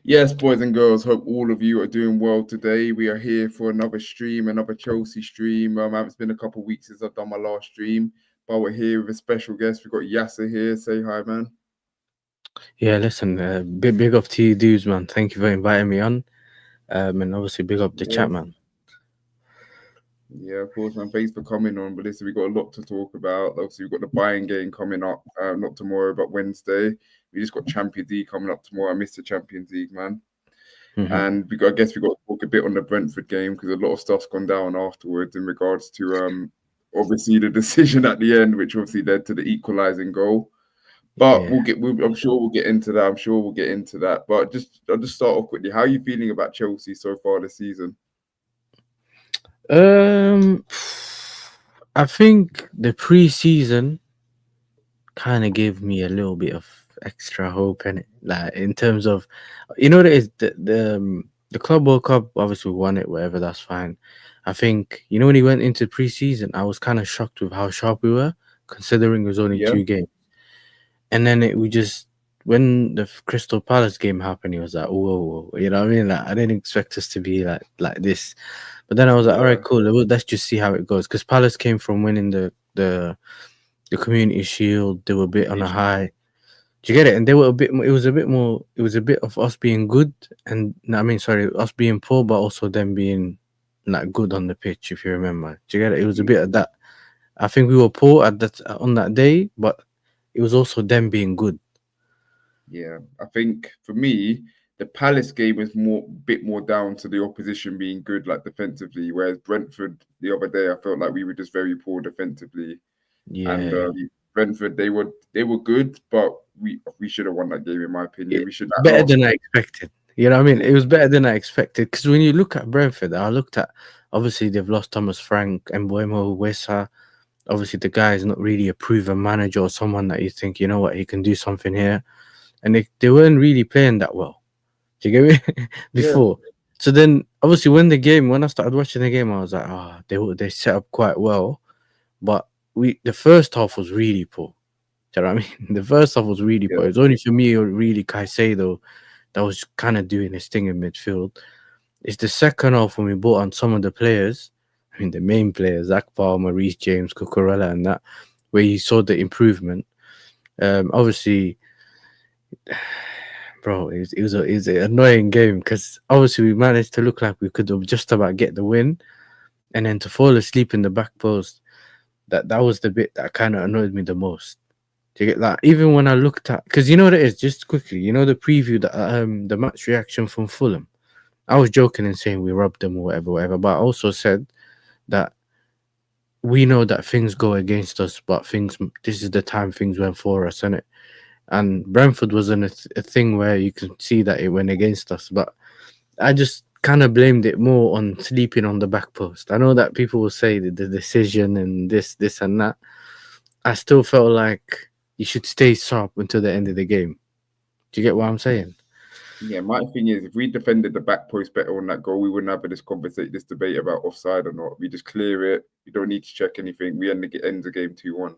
Yes, boys and girls, hope all of you are doing well today. We are here for another stream, another Chelsea stream. It's been a couple of weeks since I've done my last stream, but we're here with a special guest. We've got Yasser here. Say hi, man. Yeah, listen, big up to you dudes, man. Thank you for inviting me on. And obviously big up the chat, Yeah, man. yeah, of course, man. Thanks for coming on. But listen, we've got a lot to talk about. Obviously, we've got the Bayern game coming up, not tomorrow, but Wednesday. We just got Champions League coming up tomorrow. I missed the Champions League, man. Hmm. And I guess we got to talk a bit on the Brentford game because a lot of stuff's gone down afterwards in regards to obviously the decision at the end, which obviously led to the equalising goal. But Yeah. I'm sure we'll get into that. I'm sure we'll get into that. But I'll just start off quickly. How are you feeling about Chelsea so far this season? Um, I think the preseason kind of gave me a little bit of extra hope in it. Like in terms of, that is the Club World Cup. Obviously, we won it. Whatever, that's fine. I think when he went into preseason, I was kind of shocked with how sharp we were, considering it was only Yeah, 2 games. And then we just when the Crystal Palace game happened, he was like, whoa, you know what I mean? Like I didn't expect us to be like this. But then I was like, all yeah, right, cool. Let's just see how it goes. Because Palace came from winning the Community Shield. They were a bit on a Community. high. Do you get it? And they were a bit. It was a bit more. It was a bit of us being good, and no, I mean, sorry, us being poor, but also them being like good on the pitch. If you remember, do you get it? It was a bit of that. I think we were poor at that on that day, but it was also them being good. Yeah, I think for me, the Palace game was bit more down to the opposition being good, like defensively. Whereas Brentford the other day, I felt like we were just very poor defensively. And Yeah, Brentford, they were good, but we should have won that game in my yeah, opinion. We should at better last. than I expected. You know what I mean? It was better than I expected because when you look at Brentford, I looked at obviously they've lost Thomas Frank, Embuemo, Wesa. Obviously, the guy is not really a proven manager or someone that you think, you know what, he can do something here. And they weren't really playing that well. Do you get me? Yeah, Before. So then, obviously, when I started watching the game, I was like, they set up quite well. But the first half was really poor. Do you know what I mean? The first half was really yeah, poor. It was only for me or really Caicedo that was kind of doing his thing in midfield. It's the second half when we brought on some of the players, I mean the main players, Zach Palmer, Reece James, Cucurella, and that, where you saw the improvement. Obviously, bro, it was an annoying game because obviously we managed to look like we could have just about get the win, and then to fall asleep in the back post. That was the bit that kind of annoyed me the most. Do you get that? Even when I looked at, because you know what it is, just quickly, the preview that the match reaction from Fulham. I was joking and saying we robbed them or whatever, whatever. But I also said that we know that things go against us, but this is the time things went for us, isn't it? And Brentford was in a thing where you can see that it went against us, but I just kind of blamed it more on sleeping on the back post. I know that people will say that the decision and this and that. I still felt like you should stay sharp until the end of the game. Do you get what I'm saying? yeah. My thing is, if we defended the back post better on that goal, we wouldn't have this debate about offside or not. We just clear it. We don't need to check anything. We end the game 2-1.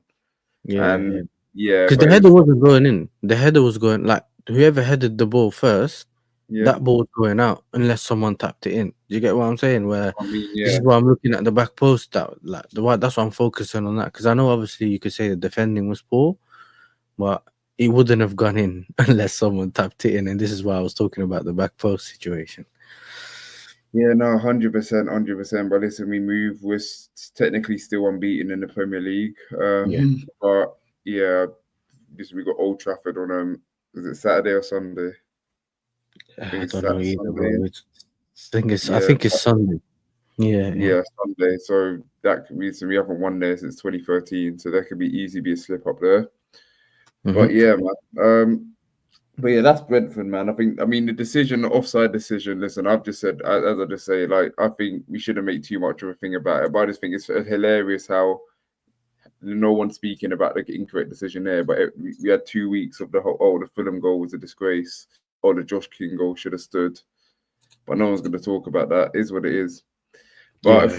Yeah. And yeah, Because but the it header was wasn't going in. The header was going like whoever headed the ball first, yeah. that ball was going out unless someone tapped it in. Do you get what I'm saying? Where I mean, this yeah. is why I'm looking at the back post. That's why I'm focusing on that because I know obviously you could say the defending was poor, but it wouldn't have gone in unless someone tapped it in. And this is why I was talking about the back post situation. Yeah, no, 100%, 100%. But listen, technically still unbeaten in the Premier League. Yeah, But yeah, this we got Old Trafford on is it Saturday or Sunday? I think I it's don't know either, Sunday. bro. I Yeah, think it's Sunday. Yeah, yeah. yeah, Sunday. So that could be so we haven't won there since 2013. So that could be easy be a slip up there. Hmm. But yeah, man. But yeah, that's Brentford, man. I mean, the offside decision. Listen, I've just said, as I just say, like, I think we shouldn't make too much of a thing about it. But I just think it's hilarious how no one's speaking about the incorrect decision there. But we had 2 weeks of the Fulham goal was a disgrace. Oh, the Josh King goal should have stood. But no one's going to talk about that. It is what it is. But Yeah, yeah.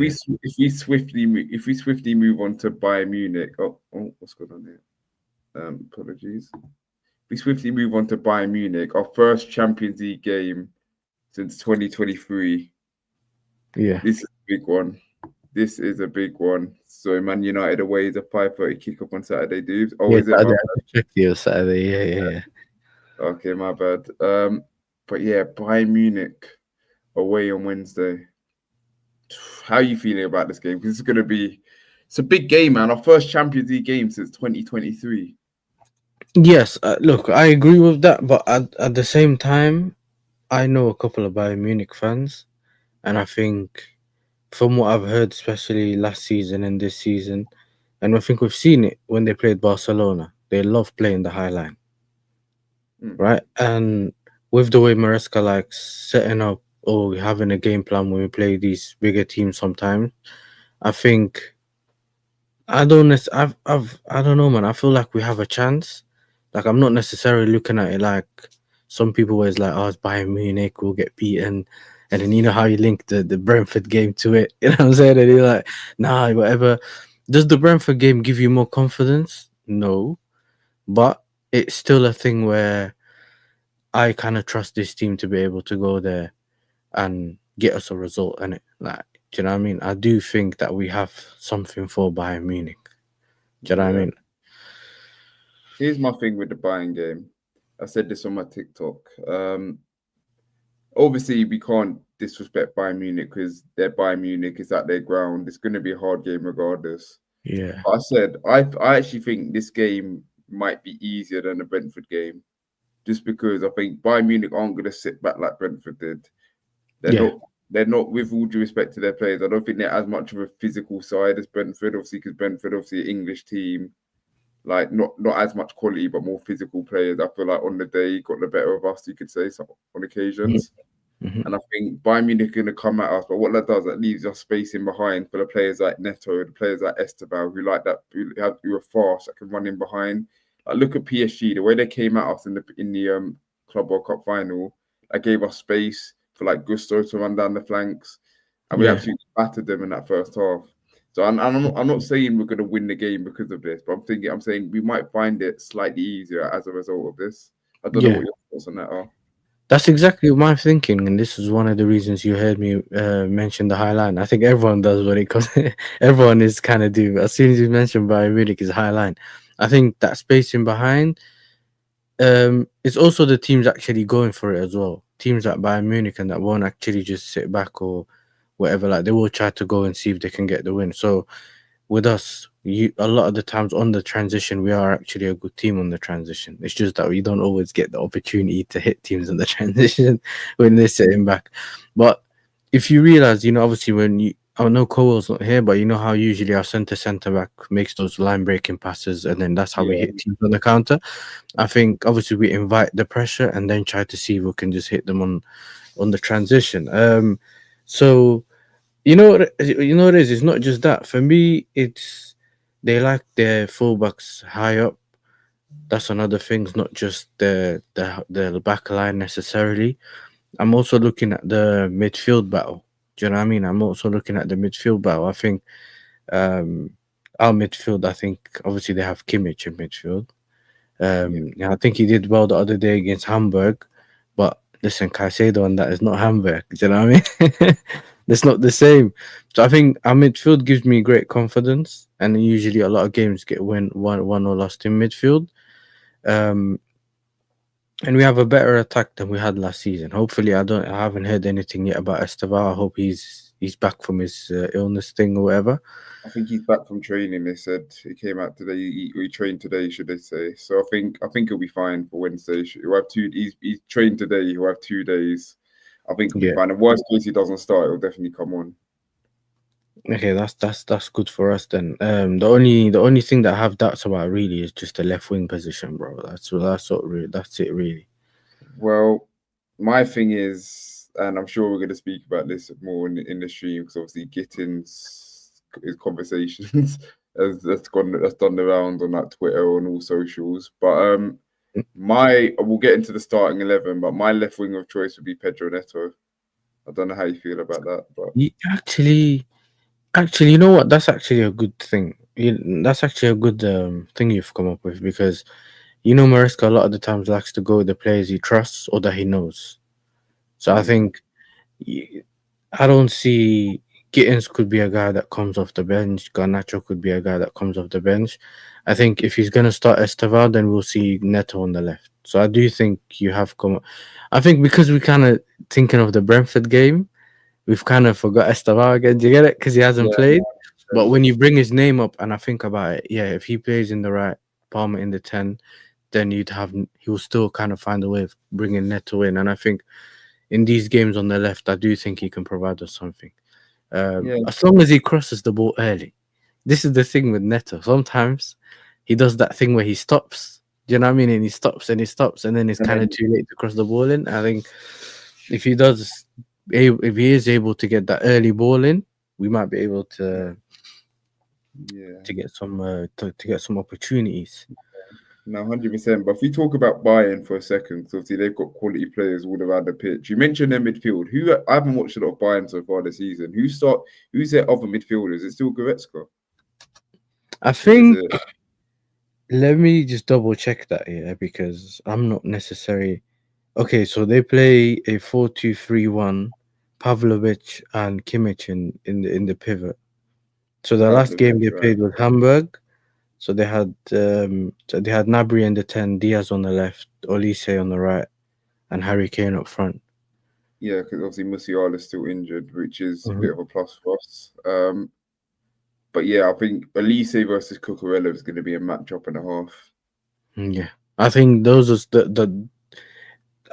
if we swiftly move on to Bayern Munich. What's going on here? Apologies. we swiftly move on to Bayern Munich, our first Champions League game since 2023. Yeah. This is a big one. This is a big one. So Man United away is a 5:30 kickoff on Saturday, dude. Oh, Yeah, is it? Saturday. I checked you Saturday. Yeah. Okay, my bad. But yeah, Bayern Munich away on Wednesday. How are you feeling about this game? Because it's a big game, man. Our first Champions League game since 2023. Yes, look, I agree with that, but at the same time, I know a couple of Bayern Munich fans, and I think from what I've heard, especially last season and this season, and I think we've seen it when they played Barcelona, they love playing the high line, right? And with the way Maresca likes setting up or having a game plan when we play these bigger teams sometimes, I think I don't I don't know, man. I feel like we have a chance. Like I'm not necessarily looking at it like some people where it's like, oh, it's Bayern Munich, we'll get beaten. And then you know how you link the Brentford game to it. You know what I'm saying? And you're like, nah, whatever. Does the Brentford game give you more confidence? No. But it's still a thing where I kind of trust this team to be able to go there and get us a result in it. Like, do you know what I mean? I do think that we have something for Bayern Munich. Do you know what I mean? Here's my thing with the Bayern game. I said this on my TikTok. Obviously, we can't disrespect Bayern Munich because they're Bayern Munich. It's at their ground. It's going to be a hard game regardless. Yeah. But I said I actually think this game might be easier than the Brentford game, just because I think Bayern Munich aren't going to sit back like Brentford did. They're not, with all due respect to their players, I don't think they're as much of a physical side as Brentford, obviously, because Brentford, obviously, an English team, like not as much quality, but more physical players. I feel like on the day got the better of us, you could say, on occasions. Mm-hmm. And I think Bayern Munich are going to come at us, but what that does, that leaves us space in behind for the players like Neto, the players like Esteban, who like that, who are fast, that can run in behind. Like look at PSG, the way they came at us in the Club World Cup final, that gave us space for like Gusto to run down the flanks, and we absolutely battered them in that first half. So I'm not saying we're going to win the game because of this, but I'm saying we might find it slightly easier as a result of this. I don't know what your thoughts on that are. That's exactly my thinking, and this is one of the reasons you heard me mention the high line. I think everyone does when it comes. Everyone is kind of do as soon as you mention Bayern Munich is high line. I think that spacing behind, it's also the teams actually going for it as well. Teams like Bayern Munich and that won't actually just sit back or whatever. Like they will try to go and see if they can get the win. So with us, a lot of the times on the transition, we are actually a good team on the transition. It's just that we don't always get the opportunity to hit teams on the transition when they're sitting back. But if you realize, obviously I know Cole's not here, but you know how usually our centre back makes those line breaking passes, and then that's how we hit teams on the counter. I think obviously we invite the pressure and then try to see if we can just hit them on the transition. So. You know what it is? It's not just that. For me, it's they like their fullbacks high up. That's another thing. It's not just the back line necessarily. I'm also looking at the midfield battle. Do you know what I mean? I'm also looking at the midfield battle. I think our midfield, I think obviously they have Kimmich in midfield. I think he did well the other day against Hamburg. But listen, Caicedo on that is not Hamburg. Do you know what I mean? It's not the same. So I think our midfield gives me great confidence, and usually a lot of games get won or lost in midfield. And we have a better attack than we had last season. Hopefully, I haven't heard anything yet about Esteban. I hope he's back from his illness thing or whatever. I think he's back from training. They said he came out today. He trained today, should they say? So I think he'll be fine for Wednesday. He'll have he's trained today. He'll have 2 days. I think he'll be fine. And worst case, he doesn't start. He'll definitely come on. Okay, that's good for us then. The only thing that I have doubts about really is just the left wing position, bro. That's it really. Well, my thing is, and I'm sure we're going to speak about this more in the stream because obviously Gittin's his conversations that's done the rounds on that Twitter and all socials. But we'll get into the starting 11, but my left wing of choice would be Pedro Neto. I don't know how you feel about that, but actually, you know what? That's actually a good thing. That's actually a good thing you've come up with, because Maresca a lot of the times likes to go with the players he trusts or that he knows. So I Mm. think y- I don't see Gittins could be a guy that comes off the bench. Garnacho could be a guy that comes off the bench. I think if he's gonna start Esteval, then we'll see Neto on the left. So I do think you have come. I think because we kind of thinking of the Brentford game, we've kind of forgot Esteval again. Do you get it? Because he hasn't Yeah, played. But 100%. when you bring his name up and I think about it, yeah, if he plays in the right, Palmer in the 10, then he will still kind of find a way of bringing Neto in. And I think in these games on the left, I do think he can provide us something. Yeah, As long as he crosses the ball early. This is the thing with Neto. Sometimes he does that thing where he stops. Do you know what I mean? And he stops and he stops, and then it's and kind of then too late to cross the ball in. I think if he does, if he is able to get that early ball in, we might be able yeah, to get some to get some opportunities. no, 100%. But if we talk about Bayern for a second, 'cause obviously they've got quality players all around the pitch. You mentioned their midfield. Who I haven't watched a lot of Bayern so far this season. Who's their other midfielders? Is it still Goretzka, I or is think it let me just double check that here because I'm not necessarily okay. So they play a 4-2-3-1. Pavlovic and Kimmich in the pivot. So the last game Pavlovic, they right? played was Hamburg. So they had Nabry in the 10, Diaz on the left, Olise on the right, and Harry Kane up front. Yeah, because obviously Musiala's still injured, which is a Mhm. bit of a plus for us. But yeah, I think Elise versus Cucurella is going to be a matchup and a half. Yeah, I think those are the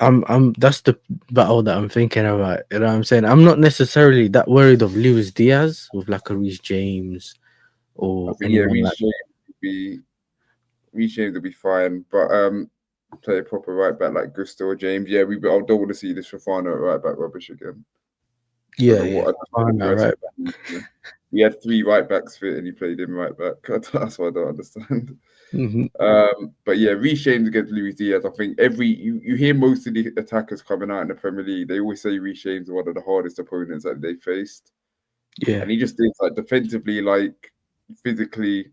I'm that's the battle that I'm thinking about. You know what I'm saying? I'm not necessarily that worried of Luis Diaz with like a Reece James I or think yeah, anyone like that. Reece James will be fine, but play a proper right back like Gusto or James. Yeah, I don't want to see this Fofana at right back rubbish again. Don't Yeah, know yeah. what Fofana, aggressive. right. We had three right backs fit and he played him right back. That's what I don't understand. Hmm. But yeah, Reece James against Luis Diaz. I think you hear most of the attackers coming out in the Premier League. They always say Reece James is one of the hardest opponents that they faced, Yeah, and he just did like defensively, like physically.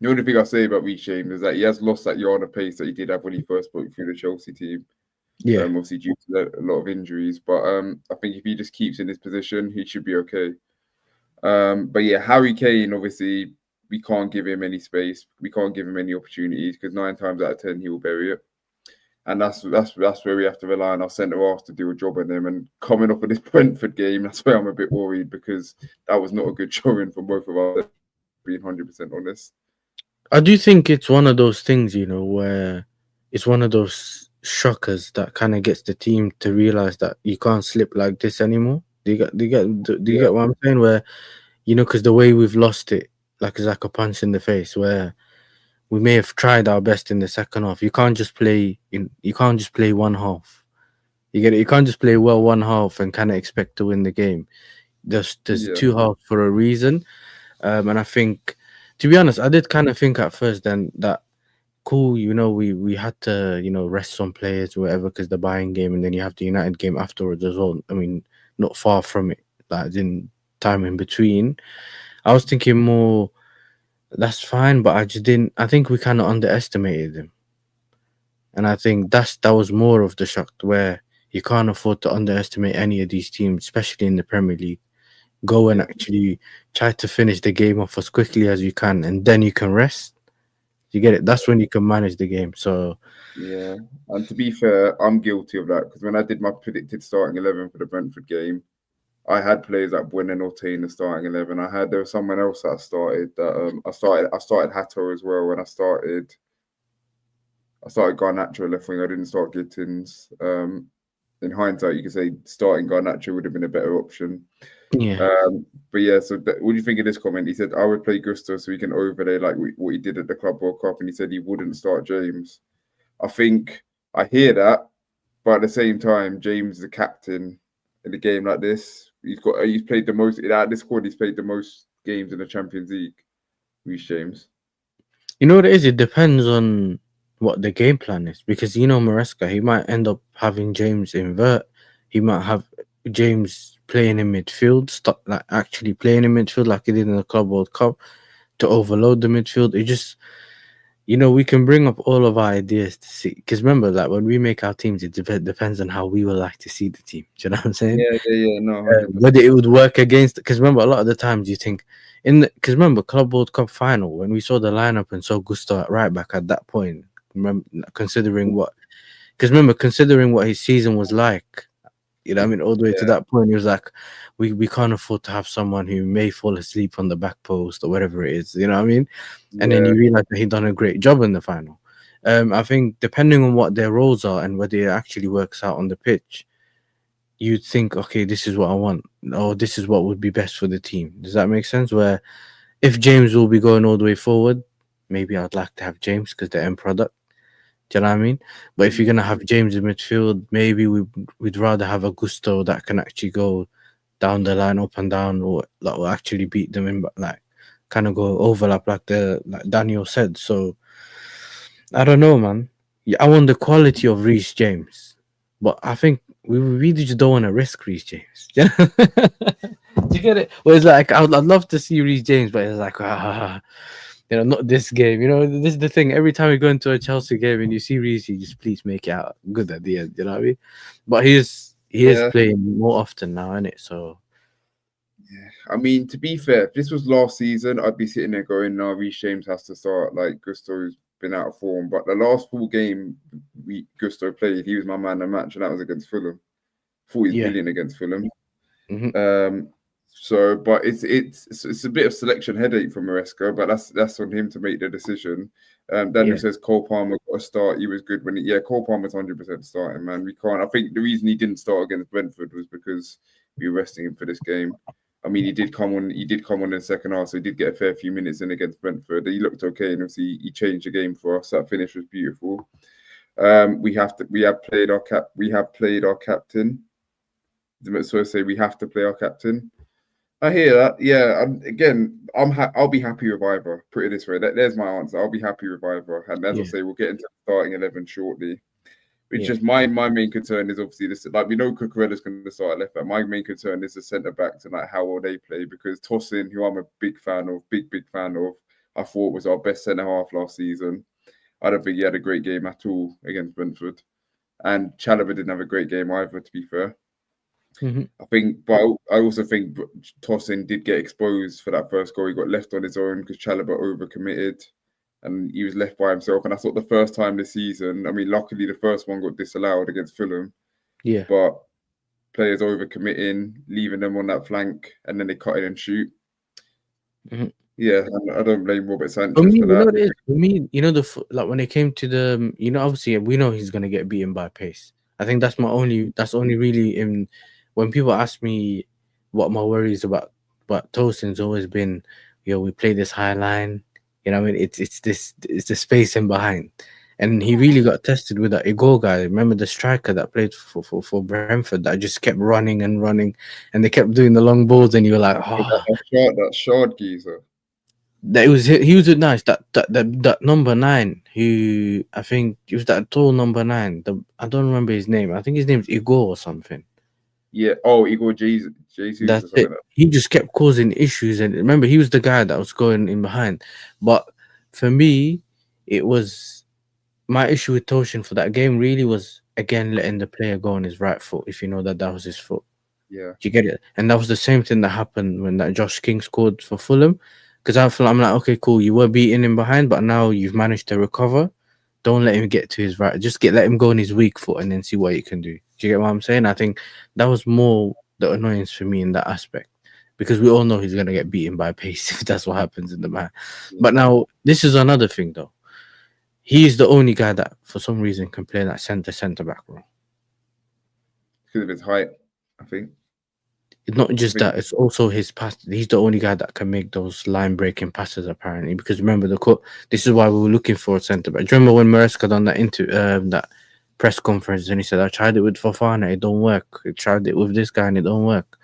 The only thing I say about Reece James is that he has lost that yard of pace that he did have when he first broke through the Chelsea team. yeah. Obviously due to a lot of injuries, but I think if he just keeps in his position, he should be okay. But yeah, Harry Kane, obviously, we can't give him any space. We can't give him any opportunities because 9 times out of 10 he will bury it. And that's where we have to rely on our centre half to do a job on him. And coming off of this Brentford game, that's where I'm a bit worried because that was not a good showing from both of us. Being 100% honest. I do think it's one of those things, where it's one of those shockers that kind of gets the team to realize that you can't slip like this anymore. Do you Yeah, get what I'm saying? Where because the way we've lost it, like it's like a punch in the face. Where we may have tried our best in the second half. You can't just play one half. You get it. You can't just play well one half and kind of expect to win the game. There's yeah, two halves for a reason. And I think, to be honest, I did kind of think at first then that cool, we had to, rest some players or whatever because the Bayern game and then you have the United game afterwards as well. I mean, not far from it, like in time in between. I was thinking more, that's fine, but I just didn't. I think we kind of underestimated them, and I think that was more of the shock where you can't afford to underestimate any of these teams, especially in the Premier League. Go and yeah, actually try to finish the game off as quickly as you can, and then you can rest. You get it? That's when you can manage the game. So yeah. And to be fair, I'm guilty of that because when I did my predicted starting 11 for the Brentford game, I had players like Buenen Orte in the starting 11. There was someone else that I started that I started Hato as well when I started Garnacho left wing. I didn't start Gittins. In hindsight, you could say starting Garnacho would have been a better option. yeah, But yeah, so what do you think of this comment? He said, I would play Gusto so he can overlay like what he did at the Club World Cup. And he said he wouldn't start James. I think I hear that. But at the same time, James is the captain in a game like this. He's played the most out of this squad. He's played the most games in the Champions League. Reece James. you know what it is. It depends on what the game plan is because Maresca, he might end up having James invert. He might have James playing in midfield, stop like actually playing in midfield like he did in the Club World Cup to overload the midfield. we can bring up all of our ideas to see. Because remember, like when we make our teams, it depends on how we would like to see the team. Do you know what I'm saying? Yeah. No, 100%. Whether it would work against. Because remember, a lot of the times you think because remember, Club World Cup final when we saw the lineup and saw Gusto at right back at that point. Remember, considering what? Because remember, considering what his season was like. You know what I mean? All the way to Yeah, that point, he was like, we can't afford to have someone who may fall asleep on the back post or whatever it is. You know what I mean? And then yeah, you realize that he done a great job in the final. I think depending on what their roles are and whether it actually works out on the pitch, you'd think, okay, this is what I want, or this is what would be best for the team. Does that make sense? Where if James will be going all the way forward, maybe I'd like to have James because the end product. Do you know what I mean? But if you're gonna have James in midfield, maybe we'd rather have a Gusto that can actually go down the line, up and down, or that will actually beat them in, but like kind of go overlap like Daniel said. So I don't know, man. Yeah, I want the quality of Reece James, but I think we really just don't want to risk Reece James. Do you get it? Well, it's like I'd love to see Reece James, but it's like not this game. This is the thing. Every time we go into a Chelsea game and you see Reece, you just please make it out good at the end. You know what I mean? But he is yeah. playing more often now, isn't it? So I mean, to be fair, if this was last season, I'd be sitting there going, "No, Reece James has to start." Like Gusto's been out of form, but the last full game Gusto played, he was my man of the match, and that was against Fulham. Thought he was yeah. brilliant against Fulham. Hmm. So, but it's a bit of selection headache for Maresca, but that's on him to make the decision. Daniel Yeah. says Cole Palmer got a start. He was good when Cole Palmer's 100% starting, man. We can't. I think the reason he didn't start against Brentford was because we were resting him for this game. I mean, he did come on. He did come on in the second half, so he did get a fair few minutes in against Brentford. He looked okay, and obviously he changed the game for us. That finish was beautiful. We have played our captain. So I say we have to play our captain. I hear that. Yeah. Again, I'll be happy with either. Put it this way. There's my answer. I'll be happy with either. And as I Yeah. say, we'll get into the starting 11 shortly. Which Yeah. just my main concern is obviously this. Like we know Cucurella's going to start at left back. My main concern is the centre backs and like how will they play, because Tosin, who I'm a big fan of, I thought was our best centre half last season. I don't think he had a great game at all against Brentford, and Chalobah didn't have a great game either. To be fair. Hmm. I think, but I also think Tosin did get exposed for that first goal. He got left on his own because Chalobah overcommitted and he was left by himself. And that's not the first time this season. I mean, luckily the first one got disallowed against Fulham, Yeah. but players overcommitting, leaving them on that flank, and then they cut in and shoot. Mhm. Yeah, I don't blame Robert For Sanchez me, for that. what it is. For me, like when it came to the, obviously we know he's gonna get beaten by pace. I think that's only really in when people ask me what my worries about Tosin's always been, we play this high line. I mean, it's the space in behind, and he really got tested with that Igor guy. Remember the striker that played for Brentford that just kept running and running, and they kept doing the long balls, and you were like, oh. That shard geezer. That it was he was nice. That number 9, who I think he was that tall number 9. I don't remember his name. I think his name's Igor or something. Yeah. Oh, Igor Jesus or That's something it. like that. He just kept causing issues, and remember he was the guy that was going in behind. But for me, it was my issue with Toshin for that game. Really was again letting the player go on his right foot. If you know that was his foot. Yeah. Do you get it? And that was the same thing that happened when that Josh King scored for Fulham. Because I'm like, okay, cool. You were beating him behind, but now you've managed to recover. Don't let him get to his right. Just let him go on his weak foot and then see what he can do. Do you get what I'm saying? I think that was more the annoyance for me in that aspect. Because we all know he's gonna get beaten by pace if that's what happens in the match. But now this is another thing though. He's the only guy that for some reason can play that centre back role. Because of his height, I think. It's not just that; it's also his pass. He's the only guy that can make those line-breaking passes, apparently. Because remember, this is why we were looking for a centre back. Do you remember when Maresca done that press conference and he said, "I tried it with Fofana, it don't work. I tried it with this guy and it don't work."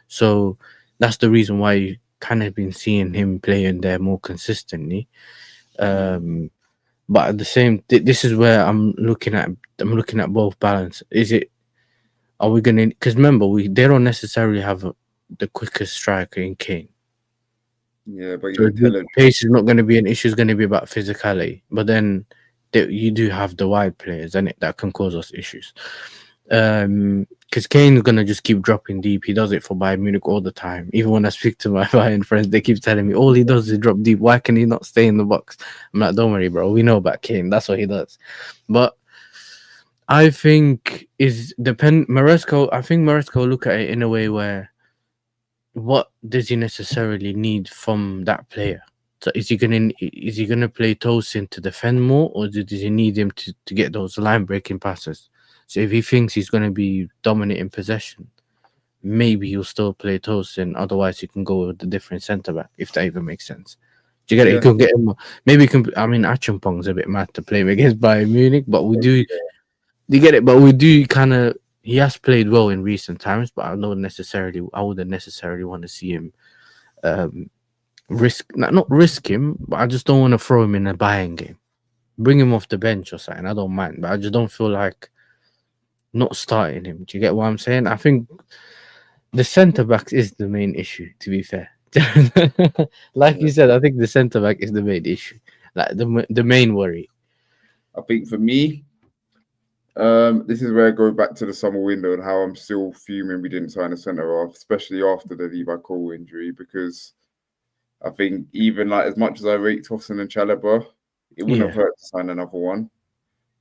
So that's the reason why you kind of been seeing him playing there more consistently. But at the same, this is where I'm looking at both balance. Are we gonna? Because remember, they don't necessarily have the quickest striker in Kane. Yeah, but he's So the intelligent. pace is not going to be an issue. It's going to be about physicality. But then you do have the wide players, and that can cause us issues. Because Kane's gonna just keep dropping deep. He does it for Bayern Munich all the time. Even when I speak to my Bayern friends, they keep telling me all he does is drop deep. Why can he not stay in the box? I'm like, don't worry, bro. We know about Kane. That's what he does. But I think Maresco. I think Maresco will look at it in a way where, what does he necessarily need from that player? So is he gonna play Tosin to defend more, or does he need him to get those line breaking passes? So if he thinks he's gonna be dominant in possession, maybe he'll still play Tosin. Otherwise, he can go with a different centre back, if that even makes sense. Do you get it? He Yeah, could get him. Maybe he can. I mean, Achampong's a bit mad to play him against Bayern Munich, but we do. You get it? But we do kind of. He has played well in recent times, but I wouldn't necessarily want to see him not risk him, but I just don't want to throw him in a Bayern game. Bring him off the bench or something. I don't mind, but I just don't feel like not starting him. Do you get what I'm saying? I think the centre backs is the main issue, to be fair. Like you said, I think the centre back is the main issue, like the main worry. I think for me, this is where I go back to the summer window and how I'm still fuming we didn't sign a centre half, especially after the Levi Cole injury, because I think even like as much as I rate Tosin and Chalobah, it wouldn't have hurt to sign another one.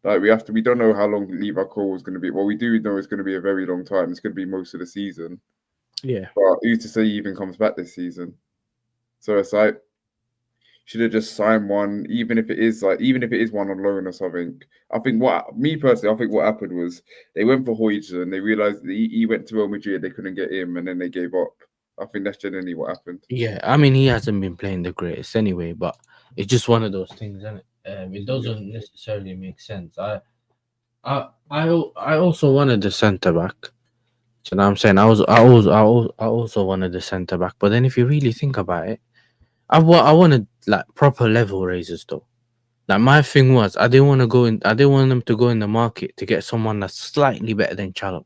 Like we don't know how long Levi Cole is going to be. Well, we do know it's going to be a very long time. It's going to be most of the season. Yeah. But who's to say he even comes back this season? So it's like, should have just signed one, even if it is one on loan or something. I think what happened was they went for Højlund, they realized that he went to Real Madrid, they couldn't get him, and then they gave up. I think that's generally what happened. Yeah, I mean, he hasn't been playing the greatest anyway, but it's just one of those things, isn't it? It doesn't necessarily make sense. I also wanted the centre back. You know what I'm saying? I also wanted the centre back, but then if you really think about it, I wanted like proper level raisers though. Like my thing was, I didn't want them to go in the market to get someone that's slightly better than Chalobah.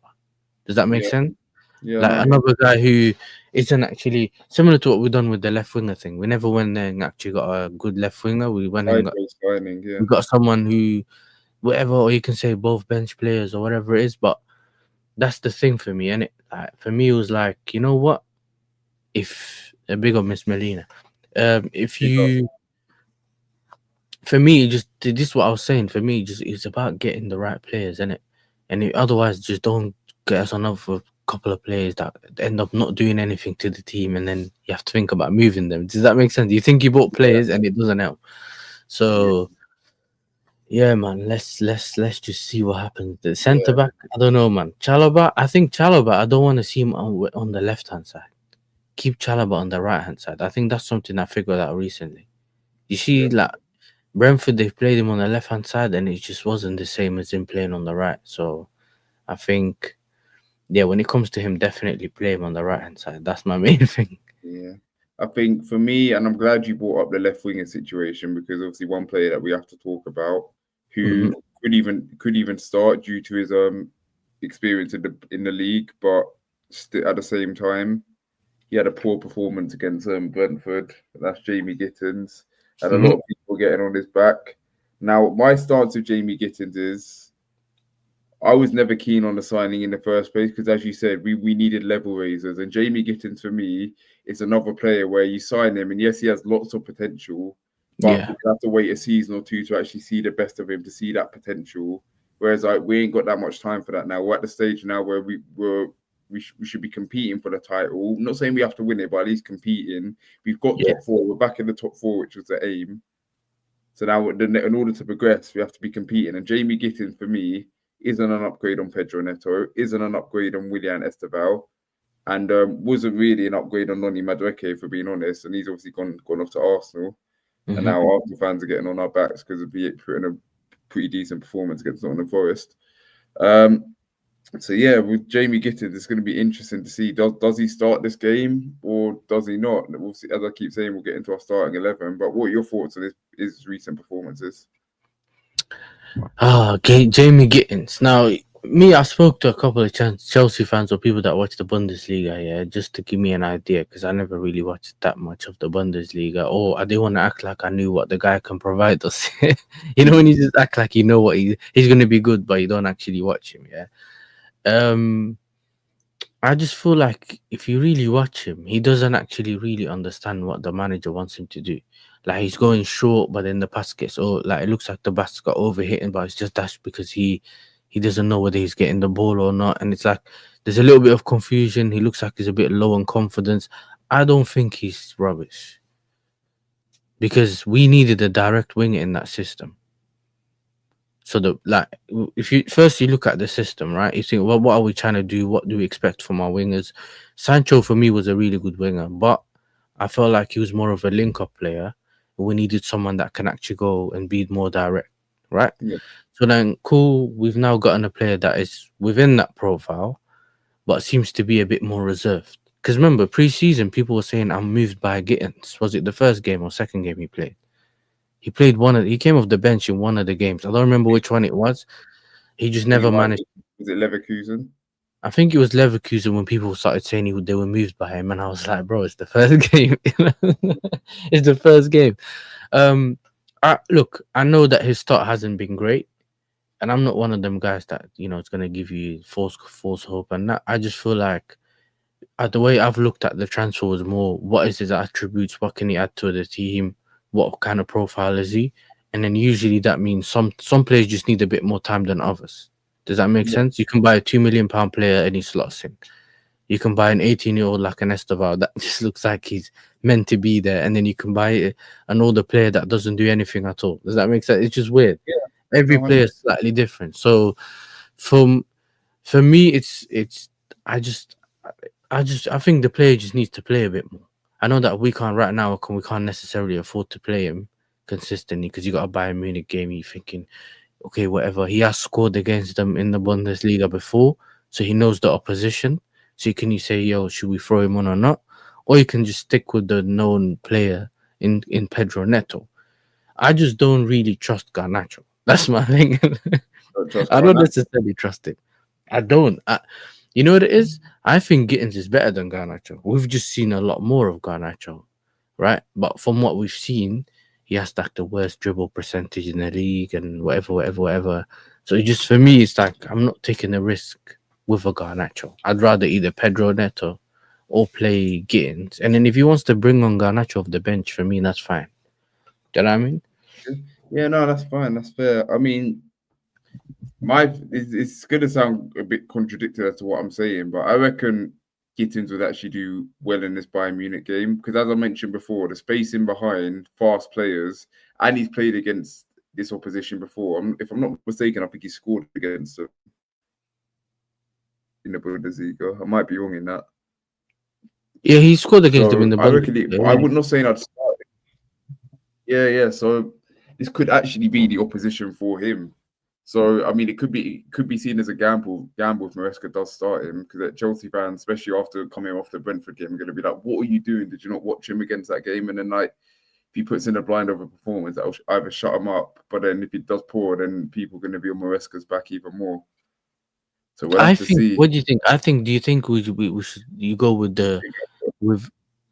Does that make sense? Yeah, Like another guy who isn't actually similar to what we've done with the left winger thing. We never went there and actually got a good left winger. We went and we got someone who, whatever, or you can say both bench players or whatever it is. But that's the thing for me, and for me it was like, you know what? If a big up Miss Melina, for me, this is what I was saying. For me, it's about getting the right players, innit? And otherwise, just don't get us another couple of players that end up not doing anything to the team, and then you have to think about moving them. Does that make sense? You think you bought players and it doesn't help. So yeah, man, let's just see what happens. The centre back, I don't know, man. Chalobah, I don't want to see him on the left hand side. Keep Chalobah on the right hand side. I think that's something I figured out recently. You see, like Brentford, they played him on the left hand side, and it just wasn't the same as him playing on the right. So I think, when it comes to him, definitely play him on the right hand side. That's my main thing. Yeah, I think for me, and I'm glad you brought up the left winger situation, because obviously one player that we have to talk about who could even start due to his experience in the league, but at the same time, he had a poor performance against Brentford. That's Jamie Gittins. And a lot of people getting on his back. Now, my stance with Jamie Gittins is I was never keen on the signing in the first place because, as you said, we needed level raisers. And Jamie Gittins, for me, is another player where you sign him, and yes, he has lots of potential, but you have to wait a season or two to actually see the best of him, to see that potential. Whereas we ain't got that much time for that now. We're at the stage now where we should be competing for the title. I'm not saying we have to win it, but at least competing. We've got top four. We're back in the top four, which was the aim. So now, in order to progress, we have to be competing. And Jamie Gittins, for me, isn't an upgrade on Pedro Neto, isn't an upgrade on Willian Esteval, and wasn't really an upgrade on Noni Madueke, for being honest. And he's obviously gone off to Arsenal. And now Arsenal fans are getting on our backs because of it putting a pretty decent performance against Nottingham Forest. So with Jamie Gittins, it's going to be interesting to see, does he start this game or does he not? We'll see. As I keep saying, we'll get into our starting 11. But what are your thoughts on his recent performances? Jamie Gittins. Now, Me, I spoke to a couple of Chelsea fans or people that watch the Bundesliga, yeah, just to give me an idea, because I never really watched that much of the Bundesliga. Or I didn't want to act like I knew what the guy can provide us. You know, when you just act like you know what he's going to be good, but you don't actually watch him, yeah. Um, I just feel like if you really watch him, he doesn't actually really understand what the manager wants him to do. Like he's going short, but then the pass gets like it looks like the pass got overhit, but it's just that's because he doesn't know whether he's getting the ball or not, and it's like there's a little bit of confusion. He looks like he's a bit low on confidence. I don't think he's rubbish because we needed a direct winger in that system. So the like, if you first you look at the system, right? You think, well, what are we trying to do? What do we expect from our wingers? Sancho for me was a really good winger, but I felt like he was more of a link-up player. We needed someone that can actually go and be more direct, right? Yeah, So then, cool. We've now gotten a player that is within that profile, but seems to be a bit more reserved. Because remember, pre-season, people were saying I'm moved by Gittins. Was it the first game or second game he played? He played he came off the bench in one of the games. I don't remember which one it was. He just I think it never might managed. be. Was it Leverkusen? I think it was Leverkusen when people started saying they were moved by him, and I was like, bro, it's the first game. It's the first game. Um, look, I know that his start hasn't been great, and I'm not one of them guys that is gonna give you false hope. And that I just feel like the way I've looked at the transfer was more what is his attributes, what can he add to the team, what kind of profile is he, and then usually that means some players just need a bit more time than others. Does that make Yeah, sense? You can buy a £2 million player and he slots in. You can buy an 18-year-old like an Esteval that just looks like he's meant to be there, and then you can buy an older player that doesn't do anything at all. Does that make sense? It's just weird. yeah, Every no, player 100. is slightly different. So from for me, it's I just I think the player just needs to play a bit more. I know that we can't right now. We can't necessarily afford to play him consistently because you got a Bayern Munich game. You thinking, okay, whatever. He has scored against them in the Bundesliga before, so he knows the opposition. So you say, yo, should we throw him on or not? Or you can just stick with the known player in Pedro Neto. I just don't really trust Garnacho. That's my thing. Don't trust I don't Garnacho. necessarily trust it. I don't. You know what it is? I think Gittins is better than Garnacho. We've just seen a lot more of Garnacho, right? But from what we've seen, he has like the worst dribble percentage in the league and whatever, whatever, whatever. So it just for me, it's like I'm not taking a risk with a Garnacho. I'd rather either Pedro Neto or play Gittins. And then if he wants to bring on Garnacho off the bench, for me, that's fine. Do you know what I mean? Yeah, no, that's fine. That's fair. I mean, it's going to sound a bit contradictory as to what I'm saying, but I reckon Gittins would actually do well in this Bayern Munich game because, as I mentioned before, the spacing behind fast players, and he's played against this opposition before. If I'm not mistaken, I think he scored against them in the Bundesliga. I might be wrong in that. Yeah, he scored against them in So the I reckon I Bundesliga. would not saying I'd start. Yeah, yeah. So this could actually be the opposition for him. So I mean, it could be seen as a gamble if Maresca does start him because Chelsea fans, especially after coming off the Brentford game, are going to be like, "What are you doing? Did you not watch him against that game?" And then like, if he puts in a blind of a performance, that'll either shut him up. But then if he does poor, then people are going to be on Maresca's back even more. So we'll I have to think. see. What do you think? Do you think we should you go with with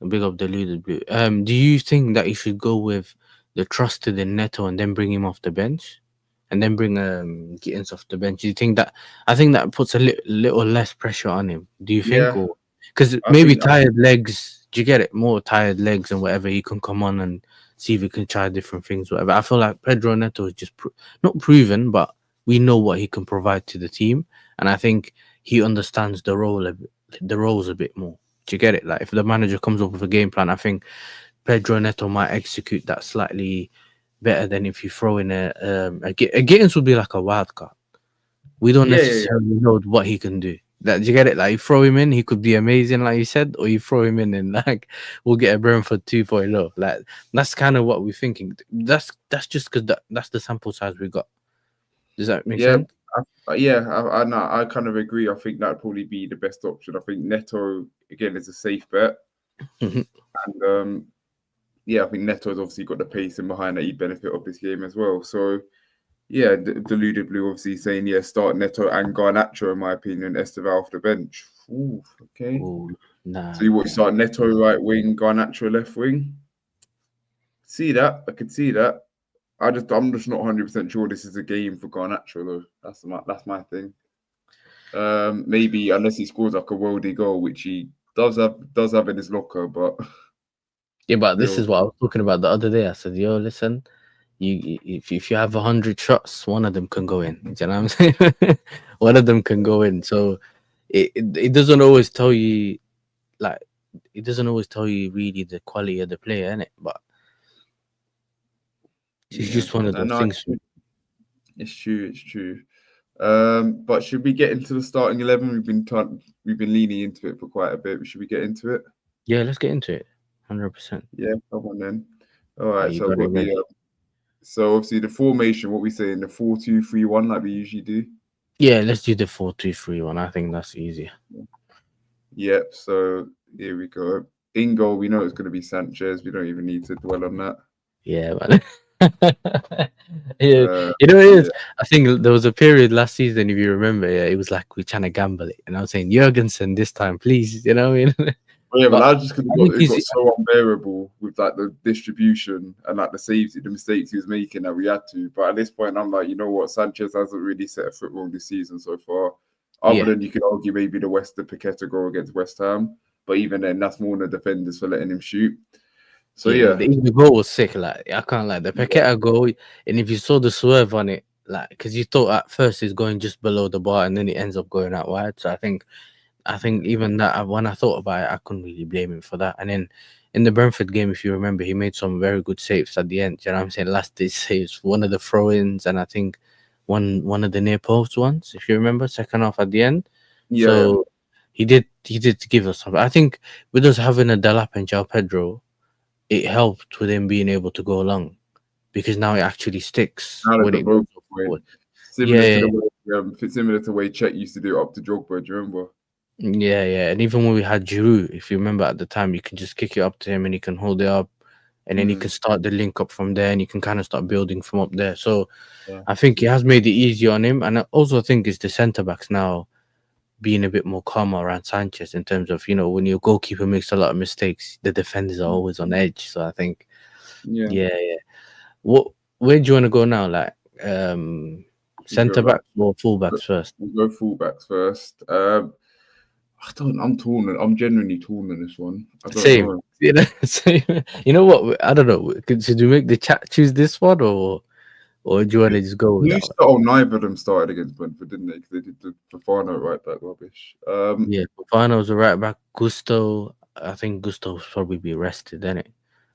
big up the leader blue? Do you think that you should go with the trusted in Neto and then bring him off the bench, and then bring Gittins off the bench? Do you think that? I think that puts a little less pressure on him. Do you think, Yeah, or because I maybe think tired legs? Do you get it? More tired legs and whatever he can come on and see if he can try different things. Whatever. I feel like Pedro Neto is just not proven, but we know what he can provide to the team, and I think he understands the roles a bit more. Do you get it? Like if the manager comes up with a game plan, I think Pedro Neto might execute that slightly better than if you throw in a Gittins would be like a wild card. We don't yeah. necessarily know what he can do. That do you get it? Like you throw him in, he could be amazing, like you said, or you throw him in and like we'll get a Brentford 2.0. Like that's kind of what we're thinking. That's just because that's the sample size we got. Does that make Yeah, sense? I know. I kind of agree. I think that'd probably be the best option. I think Neto again is a safe bet, Mhm. and yeah, I think Neto's obviously got the pacing behind that he'd benefit of this game as well. So Yeah, deludedly, obviously saying start Neto and Garnacho, in my opinion, Estevao off the bench. Ooh, okay. Oh, So you nah. want to start Neto right wing, Garnacho left wing? See that? I could see that. I'm just not 100% sure this is a game for Garnacho though. That's my thing. Maybe unless he scores like a worldy goal, which he does have in his locker, but Yeah, but this still, is what I was talking about the other day. I said, "Yo, listen, if you have 100 shots, one of them can go in." Do you know what I'm saying? One of them can go in. So it doesn't always tell you like it doesn't always tell you really the quality of the player, innit? But it's yeah. just one of No, those no, things. it's true. It's true. But should we get into the starting 11? We've been leaning into it for quite a bit. Should we get into it? Yeah, let's get into it. 100%. Yeah, come on then. All Yeah, right, you so I've got it got ready. so obviously the formation, what we say in the 4-2-3-1, like we usually do. Yeah, let's do the 4-2-3-1. I think that's easier. Yep. So here we go. In goal, we know it's going to be Sanchez. We don't even need to dwell on that. Yeah, man. Yeah, Uh, you know what it yeah. is. I think there was a period last season, if you remember. Yeah, it was like we're trying to gamble it, and I was saying Jurgensen this time, please. You know what I mean? But yeah, but But that's just because I think it he's got so unbearable with like the distribution and like the mistakes he was making that we had to. But at this point, I'm like, you know what? Sanchez hasn't really set a foot wrong this season so far. Other yeah, than you could argue maybe the Paqueta goal against West Ham. But even then, that's more on the defenders for letting him shoot. So yeah. yeah, The goal was sick. Like I can't like the yeah, Paqueta goal, and if you saw the swerve on it, like because you thought at first he's going just below the bar, and then it ends up going out wide. So I think even that when I thought about it, I couldn't really blame him for that. And then in the Brentford game, if you remember, he made some very good saves at the end. You know what I'm saying? Last day saves, one of the throw-ins, and I think one of the near post ones, if you remember, second half at the end. yeah, So he did give us something. I think with us having a Delap and João Pedro, it helped with him being able to go along because now it actually sticks now that when the it goes both forward. went Yeah, similar to yeah, the similar to the way Chet used to do it up to Drogba. Do you remember? yeah, yeah. And even when we had Giroud, if you remember at the time, you can just kick it up to him and he can hold it up, and then you can Mm, start the link up from there, and you can kind of start building from up there. So yeah. I think it has made it easier on him, and I also think it's the centre backs now being a bit more calmer around Sanchez in terms of when your goalkeeper makes a lot of mistakes, the defenders are Mm, always on edge. So I think, yeah. yeah, yeah. What Where do you want to go now? Like We go centre right. backs or full backs first? We'll go fullbacks first. I don't. I'm torn. I'm genuinely torn on this one. I don't Same. know. Same. You know what? I don't know. Should we make the chat choose this one, or do you want to just go with Who that one? started? Oh, neither of them started against Brentford, didn't they? Because they did the Fafana right back rubbish. Yeah, Fofana's a right back. Gusto, I think Gusto's probably be rested, innit?